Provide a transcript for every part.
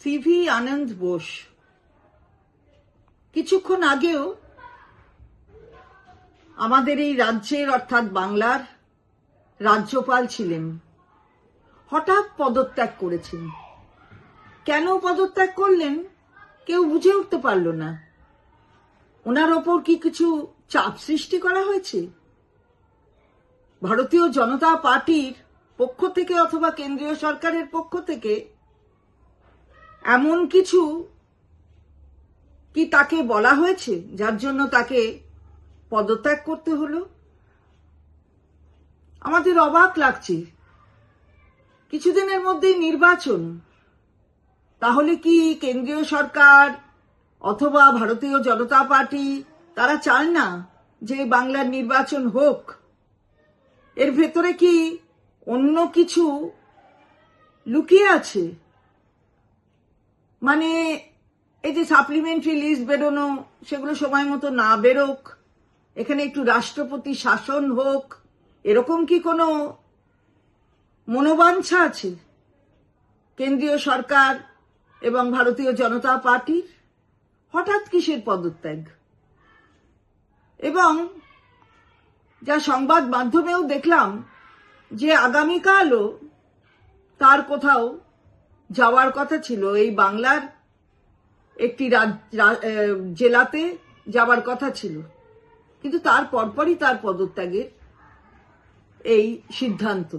CV আনন্দ বোস কিছুক্ষণ আগেও আমাদের এই রাজ্যের অর্থাৎ বাংলার রাজ্যপাল ছিলেন, হঠাৎ পদত্যাগ করেছেন। কেন পদত্যাগ করলেন কেউ বুঝে উঠতে পারল না। ওনার ওপর কি কিছু চাপ সৃষ্টি করা হয়েছে ভারতীয় জনতা পার্টির পক্ষ থেকে অথবা কেন্দ্রীয় সরকারের পক্ষ থেকে? এমন কিছু কি তাকে বলা হয়েছে যার জন্য তাকে পদত্যাগ করতে হলো? আমাদের অবাক লাগছে। কিছুদিনের মধ্যেই নির্বাচন, তাহলে কি কেন্দ্রীয় সরকার অথবা ভারতীয় জনতা পার্টি তারা চায় না যে বাংলার নির্বাচন হোক? এর ভেতরে কি অন্য কিছু লুকিয়ে আছে? মানে এই যে সাপ্লিমেন্টারি লিস্ট বেরোনো, সেগুলো সময় মতো না বেরোক, এখানে একটু রাষ্ট্রপতি শাসন হোক, এরকম কি কোনো মনোবাঞ্ছা আছে কেন্দ্রীয় সরকার এবং ভারতীয় জনতা পার্টির? হঠাৎ কিসের পদত্যাগ? এবং যা সংবাদ মাধ্যমেও দেখলাম যে আগামীকালও তার কোথাও যাওয়ার কথা ছিল, এই বাংলার একটি জেলাতে যাওয়ার কথা ছিল, কিন্তু তার পরপরই তার পদত্যাগের এই সিদ্ধান্ত।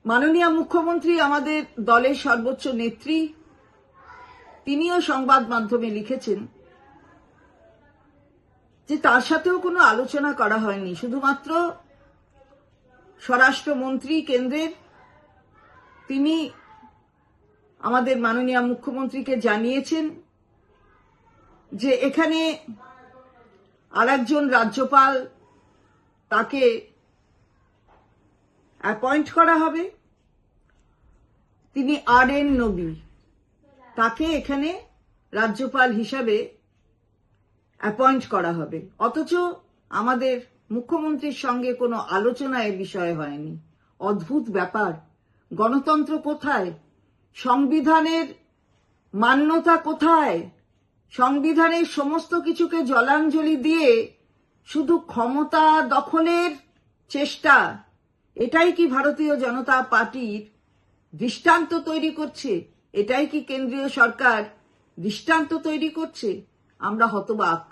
মাননীয় মুখ্যমন্ত্রী আমাদের দলের সর্বোচ্চ নেত্রী, তিনিও সংবাদ মাধ্যমে লিখেছেন যে তার সাথেও কোনো আলোচনা করা হয়নি, শুধুমাত্র স্বরাষ্ট্রমন্ত্রী কেন্দ্রের তিনি আমাদের মাননীয় মুখ্যমন্ত্রীকে জানিয়েছেন যে এখানে আরেকজন রাজ্যপাল তাকে অ্যাপয়েন্ট করা হবে, তিনি RN নবী, তাকে এখানে রাজ্যপাল হিসাবে অ্যাপয়েন্ট করা হবে। অথচ আমাদের মুখ্যমন্ত্রীর সঙ্গে কোনো আলোচনা এ বিষয়ে হয়নি। অদ্ভুত ব্যাপার। গণতন্ত্র কোথায়? সংবিধানের মান্যতা কোথায়? সংবিধানের সমস্ত কিছুকে জলাঞ্জলি দিয়ে শুধু ক্ষমতা দখলের চেষ্টা, এটাই কি ভারতীয় জনতা পার্টির দৃষ্টান্ত তৈরি করছে? এটাই কি কেন্দ্রীয় সরকার দৃষ্টান্ত তৈরি করছে? আমরা হতবাক।